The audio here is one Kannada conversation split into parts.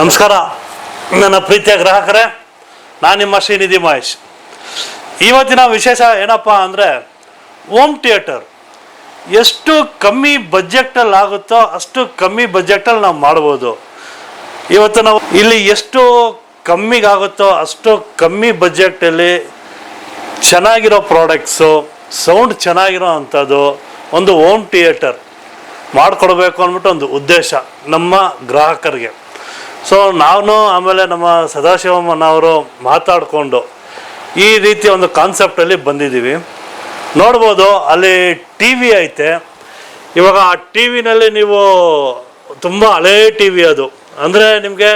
ನಮಸ್ಕಾರ ನನ್ನ ಪ್ರೀತಿಯ ಗ್ರಾಹಕರೇ, ನಾನು ನಿಮ್ಮ ಶ್ರೀನಿಧಿ ಮಹೇಶ್. ಇವತ್ತಿನ ವಿಶೇಷ ಏನಪ್ಪ ಅಂದರೆ, ಹೋಮ್ ಥಿಯೇಟರ್ ಎಷ್ಟು ಕಮ್ಮಿ ಬಜೆಟಲ್ಲಿ ಆಗುತ್ತೋ ಅಷ್ಟು ಕಮ್ಮಿ ಬಜೆಟಲ್ಲಿ ನಾವು ಮಾಡ್ಬೋದು. ಇವತ್ತು ನಾವು ಇಲ್ಲಿ ಎಷ್ಟು ಕಮ್ಮಿಗಾಗುತ್ತೋ ಅಷ್ಟು ಕಮ್ಮಿ ಬಜೆಟಲ್ಲಿ ಚೆನ್ನಾಗಿರೋ ಪ್ರಾಡಕ್ಟ್ಸು, ಸೌಂಡ್ ಚೆನ್ನಾಗಿರೋ ಅಂಥದ್ದು ಒಂದು ಹೋಮ್ ಥಿಯೇಟರ್ ಮಾಡಿಕೊಡ್ಬೇಕು ಅಂದ್ಬಿಟ್ಟು ಒಂದು ಉದ್ದೇಶ ನಮ್ಮ ಗ್ರಾಹಕರಿಗೆ. ಸೊ ನಾನು ಆಮೇಲೆ ನಮ್ಮ ಸದಾಶಿವಮ್ಮನವರು ಮಾತಾಡಿಕೊಂಡು ಈ ರೀತಿಯ ಒಂದು ಕಾನ್ಸೆಪ್ಟಲ್ಲಿ ಬಂದಿದ್ದೀವಿ. ನೋಡ್ಬೋದು, ಅಲ್ಲಿ ಟಿ ವಿ ಐತೆ. ಇವಾಗ ಆ ಟಿ ವಿನಲ್ಲಿ ನೀವು ತುಂಬ ಹಳೇ ಟಿ ವಿ ಅದು, ಅಂದರೆ ನಿಮಗೆ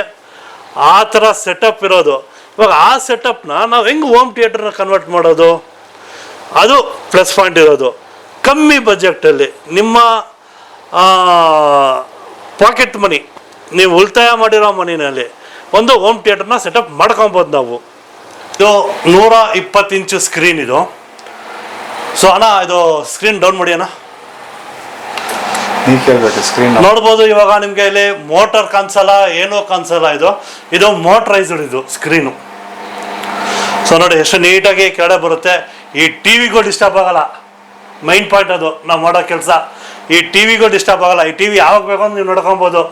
ಆ ಥರ ಸೆಟಪ್ ಇರೋದು. ಇವಾಗ ಆ ಸೆಟಪ್ನ ನಾವು ಹೆಂಗೆ ಹೋಮ್ ಥಿಯೇಟರ್ನ ಕನ್ವರ್ಟ್ ಮಾಡೋದು, ಅದು ಪ್ಲಸ್ ಪಾಯಿಂಟ್ ಇರೋದು. ಕಮ್ಮಿ ಬಜೆಟಲ್ಲಿ ನಿಮ್ಮ ಪಾಕೆಟ್ ಮನಿ, ನೀವು ಉಳಿತಾಯ ಮಾಡಿರೋ ಮನಿನಲ್ಲಿ ಒಂದು ಹೋಮ್ ಥಿಯೇಟರ್ನ ಸೆಟಪ್ ಮಾಡ್ಕೊಬೋದು ನಾವು. ಇದು 120 ಇಂಚು ಸ್ಕ್ರೀನ್ ಇದು. ಸೊ ಅಣ್ಣ, ಇದು ಸ್ಕ್ರೀನ್ ಡೌನ್ ಮಾಡಿ ಅಣ್ಣ. ಸ್ಕ್ರೀನ್ ನೋಡ್ಬೋದು. ಇವಾಗ ನಿಮಗೆ ಇಲ್ಲಿ ಮೋಟರ್ ಕಾಣಿಸಲ್ಲ, ಏನೂ ಕಾಣಿಸಲ್ಲ. ಇದು ಮೋಟ್ರೈಸ್ಡ್ ಇದು ಸ್ಕ್ರೀನು. ಸೊ ನೋಡಿ ಎಷ್ಟು ನೀಟಾಗಿ ಕೆಳಗಡೆ ಬರುತ್ತೆ. ಈ ಟಿ ವಿಗೂ ಡಿಸ್ಟರ್ಬ್ ಆಗಲ್ಲ. ಮೈನ್ ಪಾಯಿಂಟ್ ಅದು ನಾವು ಮಾಡೋ ಕೆಲಸ. ಈ ಟಿ ವಿಗೂ ಡಿಸ್ಟರ್ಬ್ ಆಗಲ್ಲ. ಈ ಟಿ ವಿ ಯಾವಾಗ ಬೇಕು ಅಂತ ನೀವು ನೋಡ್ಕೊಬೋದು.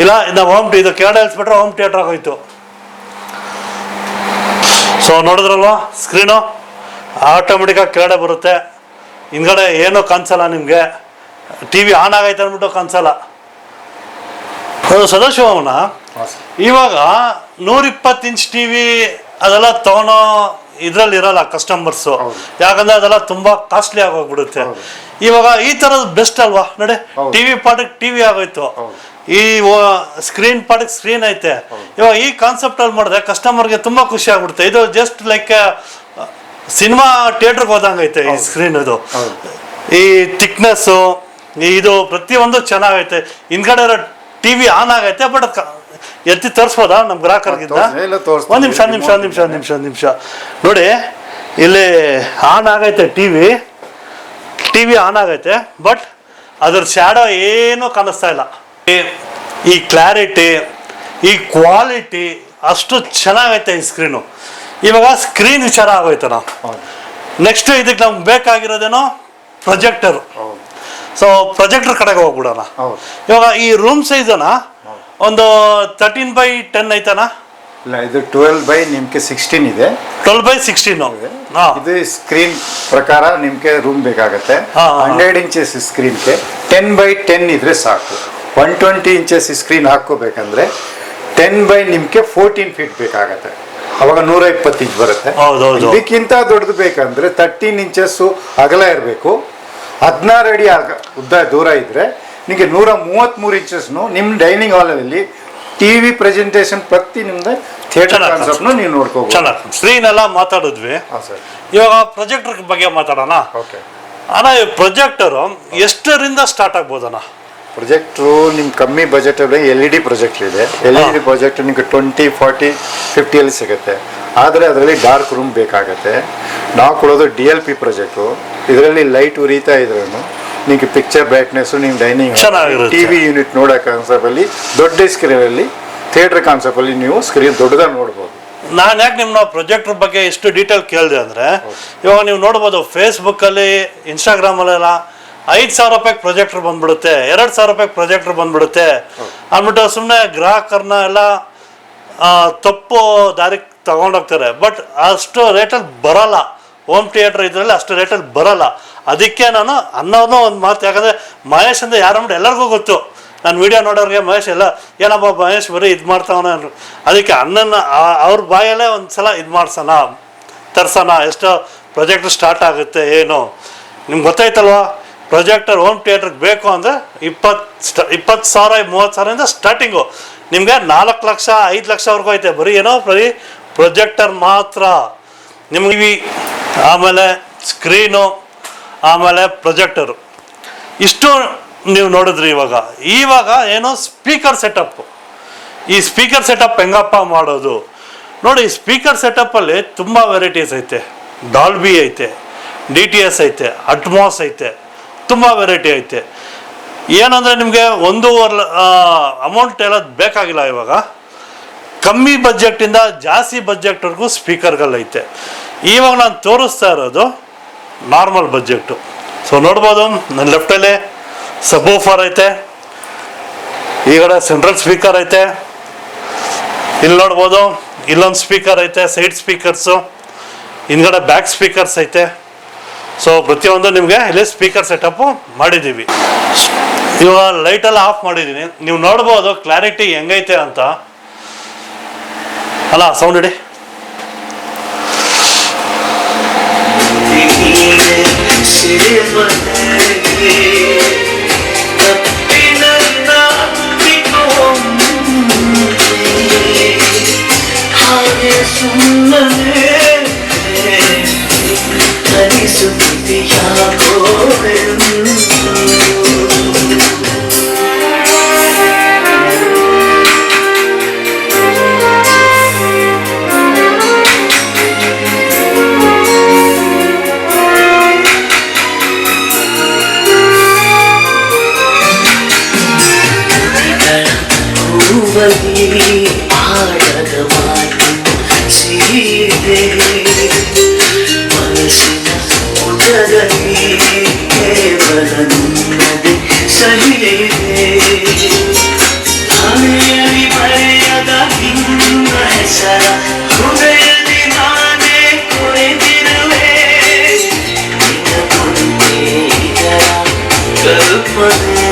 ಇಲ್ಲ ನಾವು ಇದು ಕೆಳಗಡೆ ಇಳಿಸ್ಬಿಟ್ರೆ ಹೋಮ್ ಥಿಯೇಟರ್ ಆಗೋಯ್ತು. ಸೊ ನೋಡಿದ್ರಲ್ವಾ, ಸ್ಕ್ರೀನು ಆಟೋಮೆಟಿಕ್ಕಾಗಿ ಕೆಳಗಡೆ ಬರುತ್ತೆ. ಹಿಂದ್ಗಡೆ ಏನೂ ಕಾಣಿಸಲ್ಲ ನಿಮಗೆ. ಟಿ ವಿ ಆನ್ ಆಗೈತೆ ಅಂದ್ಬಿಟ್ಟು ಕಾಣಿಸಲ್ಲ. ಅದು ಸದಾಶಿವಮ್ಮನ ಇವಾಗ 120 ಇಂಚ್ ಟಿ ವಿ ಅದೆಲ್ಲ ತೊಗೊಳೋ ಇದರಲ್ಲಿ ಇರಲ್ಲ ಕಸ್ಟಮರ್ಸು. ಯಾಕಂದರೆ ಅದೆಲ್ಲ ತುಂಬ ಕಾಸ್ಟ್ಲಿ ಆಗೋಗ್ಬಿಡುತ್ತೆ. ಇವಾಗ ಈ ಥರದ್ದು ಬೆಸ್ಟ್ ಅಲ್ವಾ? ನೋಡಿ, ಟಿ ವಿ ಪಾಠಕ್ಕೆ ಟಿ ವಿ ಆಗೋಯ್ತು, ಈ ಸ್ಕ್ರೀನ್ ಪಾಠಕ್ಕೆ ಸ್ಕ್ರೀನ್ ಐತೆ. ಇವಾಗ ಈ ಕಾನ್ಸೆಪ್ಟಲ್ಲಿ ಮಾಡಿದ್ರೆ ಕಸ್ಟಮರ್ಗೆ ತುಂಬ ಖುಷಿ ಆಗ್ಬಿಡುತ್ತೆ. ಇದು ಜಸ್ಟ್ ಲೈಕ್ ಸಿನಿಮಾ ಥಿಯೇಟ್ರಿಗೆ ಹೋದಂಗೆ ಐತೆ ಈ ಸ್ಕ್ರೀನ್. ಇದು ಈ ಥಿಕ್ನೆಸ್ಸು, ಇದು ಪ್ರತಿಯೊಂದು ಚೆನ್ನಾಗೈತೆ. ಹಿಂದ್ಗಡೆ ಇರೋ ಟಿ ವಿ ಆನ್ ಆಗೈತೆ. ಬಟ್ ಎತ್ತಿ ತೋರಿಸ್ಬೋದಾ ನಮ್ಮ ಗ್ರಾಹಕರಿಗಿಂತ? ಒಂದು ನಿಮಿಷ ನೋಡಿ, ಇಲ್ಲಿ ಆನ್ ಆಗೈತೆ ಟಿ ವಿ ಆನ್ ಆಗೈತೆ. ಬಟ್ ಅದ್ರ ಶ್ಯಾಡೋ ಏನೂ ಕಾಣಿಸ್ತಾ ಇಲ್ಲ. ಈ ಕ್ಲಾರಿಟಿ, ಈ ಕ್ವಾಲಿಟಿ ಅಷ್ಟು ಚೆನ್ನಾಗೈತೆ ಈ ಸ್ಕ್ರೀನು. ಇವಾಗ ಸ್ಕ್ರೀನ್ ವಿಚಾರ ಆಗೋಯ್ತನ. ನೆಕ್ಸ್ಟ್ ಇದಕ್ಕೆ ನಮ್ಗೆ ಬೇಕಾಗಿರೋದೇನೋ ಪ್ರೊಜೆಕ್ಟರು. ಸೊ ಪ್ರೊಜೆಕ್ಟರ್ ಕಡೆಗೆ ಹೋಗ್ಬಿಡೋಣ. ಇವಾಗ ಈ ರೂಮ್ ಸೈಜನ ಒಂದು 13x10 ಐತನಾ? ಇಲ್ಲ, ಇದು 12x16 ಇದೆ. 12x16 ಇದು ಸ್ಕ್ರೀನ್ ಪ್ರಕಾರ ನಿಮ್ಗೆ ರೂಮ್ ಬೇಕಾಗತ್ತೆ. 100 ಇಂಚಸ್ ಸ್ಕ್ರೀನ್ಗೆ 10x10 ಇದ್ರೆ ಸಾಕು. 120 ಇಂಚಸ್ ಸ್ಕ್ರೀನ್ ಹಾಕೋಬೇಕಂದ್ರೆ 10 ನಿಮ್ಗೆ 14 ಫೀಟ್ ಬೇಕಾಗತ್ತೆ. ಅವಾಗ 120 ಇಂಚ್ ಬರುತ್ತೆ. ಇದಕ್ಕಿಂತ ದೊಡ್ಡದು ಬೇಕಂದ್ರೆ 13 ಇಂಚಸ್ಸು ಅಗಲ ಇರಬೇಕು. 16 ಅಡಿ ಉದ್ದ ದೂರ ಇದ್ರೆ ನಿಮಗೆ 133 ಇಂಚಸ್ನು ನಿಮ್ಮ ಡೈನಿಂಗ್ ಹಾಲಲ್ಲಿ ಟಿವಿ ಪ್ರೆಸೆಂಟೇಷನ್ ಪ್ರತಿ ನಿಮ್ದು ಥಿಯೇಟರ್ ಕಾನ್ಸೆಪ್ಟ್ ನೀವು ನೋಡ್ಕೋಬಹುದು. ಚೆನ್ನಾಗಿ ಸ್ಕ್ರೀನ್ ಎಲ್ಲ ಮಾತಾಡಿದ್ವಿ. ಇವಾಗ ಪ್ರೊಜೆಕ್ಟರ್ ಬಗ್ಗೆ ಮಾತಾಡೋಣ. ಅಣ್ಣ, ಈ ಪ್ರೊಜೆಕ್ಟರು ಎಷ್ಟರಿಂದ ಸ್ಟಾರ್ಟ್ ಆಗ್ಬೋದಣ್ಣ? ಪ್ರೊಜೆಕ್ಟ್ರು ನಿಮ್ಗೆ ಕಮ್ಮಿ ಬಜೆಟಲ್ಲಿ LED ಪ್ರೊಜೆಕ್ಟರ್ ಇದೆ. LED ಪ್ರೊಜೆಕ್ಟರ್ ನಿಮಗೆ 20, 40, 50 ಸಿಗುತ್ತೆ. ಆದರೆ ಅದರಲ್ಲಿ ಡಾರ್ಕ್ ರೂಮ್ ಬೇಕಾಗತ್ತೆ. ನಾವು ಕೊಡೋದು DLP ಪ್ರೊಜೆಕ್ಟು. ಇದರಲ್ಲಿ ಲೈಟ್ ಉರಿತಾ ಇದ್ರೂ ನಿಮಗೆ ಪಿಕ್ಚರ್ ಬ್ರೈಟ್ನೆಸ್ಸು ನಿಮ್ಮ ಡೈನಿಂಗ್ ಟಿವಿ ಯೂನಿಟ್ ನೋಡೋ ಕಾನ್ಸೆಪ್ಟಲ್ಲಿ ದೊಡ್ಡ ಸ್ಕ್ರೀನಲ್ಲಿ ಥಿಯೇಟರ್ ಕಾನ್ಸೆಪ್ಟಲ್ಲಿ ನೀವು ಸ್ಕ್ರೀನ್ ದೊಡ್ಡದಾಗಿ ನೋಡ್ಬೋದು. ನಾನು ಯಾಕೆ ನಿಮ್ಮ ಪ್ರೊಜೆಕ್ಟರ್ ಬಗ್ಗೆ ಇಷ್ಟು ಡೀಟೇಲ್ ಕೇಳಿದೆ ಅಂದರೆ, ಇವಾಗ ನೀವು ನೋಡ್ಬೋದು ಫೇಸ್ಬುಕ್ಕಲ್ಲಿ, ಇನ್ಸ್ಟಾಗ್ರಾಮಲ್ಲೆಲ್ಲ 5,000 ರೂಪಾಯಿಗೆ ಪ್ರೊಜೆಕ್ಟರ್ ಬಂದ್ಬಿಡುತ್ತೆ, 2,000 ರೂಪಾಯಿಗೆ ಪ್ರೊಜೆಕ್ಟರ್ ಬಂದ್ಬಿಡುತ್ತೆ ಅಂದ್ಬಿಟ್ಟು ಸುಮ್ಮನೆ ಗ್ರಾಹಕರನ್ನ ಎಲ್ಲ ತಪ್ಪು ದಾರಿಗೆ ತಗೊಂಡೋಗ್ತಾರೆ. ಬಟ್ ಅಷ್ಟು ರೇಟಲ್ಲಿ ಬರೋಲ್ಲ. ಹೋಮ್ ಥಿಯೇಟರ್ ಇದರಲ್ಲಿ ಅಷ್ಟು ರೇಟಲ್ಲಿ ಬರೋಲ್ಲ. ಅದಕ್ಕೆ ನಾನು ಅನ್ನೋದು ಒಂದು ಮಾತು. ಯಾಕಂದರೆ ಮಹೇಶ್ ಅಂದರೆ ಯಾರು ಅಂದ್ಬಿಟ್ಟು ಎಲ್ಲರಿಗೂ ಗೊತ್ತು. ನಾನು ವೀಡಿಯೋ ನೋಡೋರಿಗೆ ಮಹೇಶ್ ಎಲ್ಲ ಏನಪ್ಪ ಮಹೇಶ್ ಬರೀ ಇದು ಮಾಡ್ತಾವನ. ಅದಕ್ಕೆ ಅನ್ನನ ಅವ್ರ ಬಾಯಲ್ಲೇ ಒಂದು ಸಲ ಇದು ಮಾಡ್ಸೋಣ, ತರ್ಸೋಣ. ಎಷ್ಟೋ ಪ್ರೊಜೆಕ್ಟರ್ ಸ್ಟಾರ್ಟ್ ಆಗುತ್ತೆ ಏನು ನಿಮ್ಗೆ ಗೊತ್ತಾಯ್ತಲ್ವಾ? ಪ್ರೊಜೆಕ್ಟರ್ ಹೋಮ್ ಥಿಯೇಟ್ರಿಗೆ ಬೇಕು ಅಂದರೆ 20,000, 30,000 ಸ್ಟಾರ್ಟಿಂಗು. ನಿಮಗೆ 4 ಲಕ್ಷ 5 ಲಕ್ಷವರೆಗೂ ಐತೆ. ಬರೀ ಪ್ರೊಜೆಕ್ಟರ್ ಮಾತ್ರ. ನಿಮಗೆ ಆಮೇಲೆ ಸ್ಕ್ರೀನು, ಆಮೇಲೆ ಪ್ರೊಜೆಕ್ಟರು ಇಷ್ಟು ನೀವು ನೋಡಿದ್ರಿ. ಇವಾಗ ಏನೋ ಸ್ಪೀಕರ್ ಸೆಟಪ್ಪು. ಈ ಸ್ಪೀಕರ್ ಸೆಟಪ್ ಹೆಂಗಪ್ಪ ಮಾಡೋದು ನೋಡಿ. ಸ್ಪೀಕರ್ ಸೆಟಪ್ಪಲ್ಲಿ ತುಂಬ ವೆರೈಟೀಸ್ ಐತೆ. ಡಾಲ್ಬಿ ಐತೆ, DTS ಐತೆ, ಅಟ್ಮಾಸ್ ಐತೆ, ತುಂಬ ವೆರೈಟಿ ಐತೆ. ಏನಂದರೆ ನಿಮಗೆ ಒಂದೂವರೆ ಅಮೌಂಟ್ ಎಲ್ಲ ಬೇಕಾಗಿಲ್ಲ. ಇವಾಗ ಕಮ್ಮಿ ಬಜೆಟಿಂದ ಜಾಸ್ತಿ ಬಜೆಟ್ವರೆಗೂ ಸ್ಪೀಕರ್ಗಳೈತೆ. ಇವಾಗ ನಾನು ತೋರಿಸ್ತಾ ಇರೋದು ನಾರ್ಮಲ್ ಬಜೆಟು. ಸೊ ನೋಡ್ಬೋದು, ನನ್ನ ಲೆಫ್ಟಲ್ಲಿ ಸಬ್ವೂಫರ್ ಐತೆ, ಈ ಕಡೆ ಸೆಂಟ್ರಲ್ ಸ್ಪೀಕರ್ ಐತೆ, ಇಲ್ಲಿ ನೋಡ್ಬೋದು ಇಲ್ಲೊಂದು ಸ್ಪೀಕರ್ ಐತೆ, ಸೈಡ್ ಸ್ಪೀಕರ್ಸು, ಹಿಂದ್ಗಡೆ ಬ್ಯಾಕ್ ಸ್ಪೀಕರ್ಸ್ ಐತೆ. ಸೊ ಪ್ರತಿಯೊಂದು ನಿಮಗೆ ಇಲ್ಲಿ ಸ್ಪೀಕರ್ ಸೆಟಪ್ಪು ಮಾಡಿದ್ದೀವಿ. ಇವಾಗ ಲೈಟೆಲ್ಲ ಆಫ್ ಮಾಡಿದ್ದೀನಿ, ನೀವು ನೋಡ್ಬೋದು ಕ್ಲಾರಿಟಿ ಹೆಂಗೈತೆ ಅಂತ. ಅಲ್ಲ ಸೌಂಡ್ ಇಡಿ. ಆಡದ ಮಾತು ಸಿಹಿದೆ ಮನಸ್ಸಿನ ಪುಟದಲ್ಲಿ ಕೇವಲ ನಿನ್ನದೆ ಸಹಿದೆ ಹಣೆಯಲ್ಲಿ ಬರೆಯದ ನಿನ್ನ ಹೆಸರ ಹೃದಯದಿ ನಾನೇ ಕೊರೆದಿರುವೆ ನಿನ್ನ ಕೊಡುಗೆ ಇದರ ಕಲ್ಪನೆ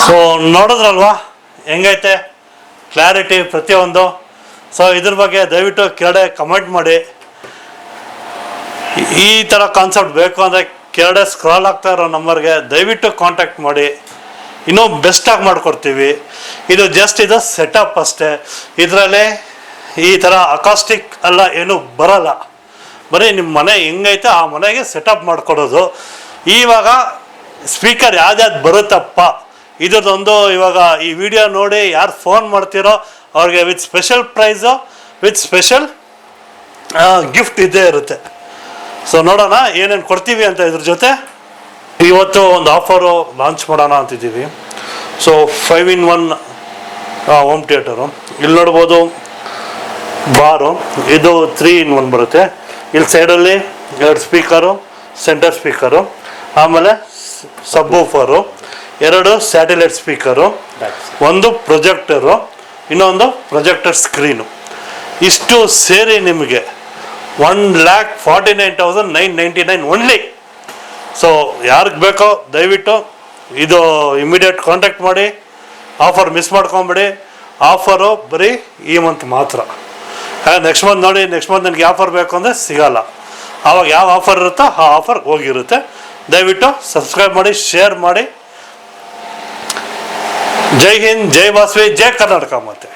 ಸೊ ನೋಡಿದ್ರಲ್ವಾ ಹೆಂಗೈತೆ ಕ್ಲಾರಿಟಿ ಪ್ರತಿಯೊಂದು. ಸೊ ಇದ್ರ ಬಗ್ಗೆ ದಯವಿಟ್ಟು ಕೆಳಗಡೆ ಕಮೆಂಟ್ ಮಾಡಿ. ಈ ಥರ ಕಾನ್ಸೆಪ್ಟ್ ಬೇಕು ಅಂದರೆ ಕೆಳಗಡೆ ಸ್ಕ್ರಾಲ್ ಆಗ್ತಾ ಇರೋ ನಂಬರ್ಗೆ ದಯವಿಟ್ಟು ಕಾಂಟ್ಯಾಕ್ಟ್ ಮಾಡಿ, ಇನ್ನೂ ಬೆಸ್ಟಾಗಿ ಮಾಡಿಕೊಡ್ತೀವಿ. ಇದು ಜಸ್ಟ್ ಇದು ಸೆಟಪ್ ಅಷ್ಟೇ, ಇದರಲ್ಲಿ ಈ ಥರ ಅಕಾಸ್ಟಿಕ್ ಎಲ್ಲ ಏನೂ ಬರಲ್ಲ. ಬರೀ ನಿಮ್ಮ ಮನೆ ಹೆಂಗೈತೆ ಆ ಮನೆಗೆ ಸೆಟಪ್ ಮಾಡಿಕೊಡೋದು. ಇವಾಗ ಸ್ಪೀಕರ್ ಯಾವ್ದು ಬರುತ್ತಪ್ಪ ಇದ್ರದ್ದೊಂದು, ಇವಾಗ ಈ ವಿಡಿಯೋ ನೋಡಿ ಯಾರು ಫೋನ್ ಮಾಡ್ತೀರೋ ಅವ್ರಿಗೆ with special price with special gift ಇದ್ದೇ ಇರುತ್ತೆ. ಸೊ ನೋಡೋಣ ಏನೇನು ಕೊಡ್ತೀವಿ ಅಂತ. ಇದ್ರ ಜೊತೆ ಇವತ್ತು ಒಂದು ಆಫರು ಲಾಂಚ್ ಮಾಡೋಣ ಅಂತಿದ್ದೀವಿ. So 5-in-1 home theatre. ಇಲ್ಲಿ ನೋಡ್ಬೋದು ಬಾರು, ಇದು 3-in-1 ಬರುತ್ತೆ. ಇಲ್ಲಿ ಸೈಡಲ್ಲಿ 2 ಸ್ಪೀಕರು, ಸೆಂಟರ್ ಸ್ಪೀಕರು, ಆಮೇಲೆ ಸಬ್ವೂಫರು, 2 ಸ್ಯಾಟಲೈಟ್ ಸ್ಪೀಕರು, ಒಂದು ಪ್ರೊಜೆಕ್ಟರು, ಇನ್ನೊಂದು ಪ್ರೊಜೆಕ್ಟರ್ ಸ್ಕ್ರೀನು. ಇಷ್ಟು ಸೇರಿ ನಿಮಗೆ 1,49,999 ಓನ್ಲಿ. ಸೊ ಯಾರಿಗೆ ಬೇಕೋ ದಯವಿಟ್ಟು ಇದು ಇಮಿಡಿಯೇಟ್ ಕಾಂಟ್ಯಾಕ್ಟ್ ಮಾಡಿ. ಆಫರ್ ಮಿಸ್ ಮಾಡ್ಕೊಂಬಿಡಿ. ಆಫರು ಬರೀ ಈ ಮಂತ್ ಮಾತ್ರ. ನೆಕ್ಸ್ಟ್ ಮಂತ್ ನೋಡಿ, ನೆಕ್ಸ್ಟ್ ಮಂತ್ ನನಗೆ ಆಫರ್ ಬೇಕು ಅಂದರೆ ಸಿಗಲ್ಲ. ಆವಾಗ ಯಾವ ಆಫರ್ ಇರುತ್ತೋ ಆ ಆಫರ್ ಹೋಗಿರುತ್ತೆ. ದಯವಿಟ್ಟು ಸಬ್ಸ್ಕ್ರೈಬ್ ಮಾಡಿ, ಶೇರ್ ಮಾಡಿ. ಜೈ ಹಿಂದ್, ಜೈ ವಾಸವಿ, ಜೈ ಕರ್ನಾಟಕ. ಮತ್ತೆ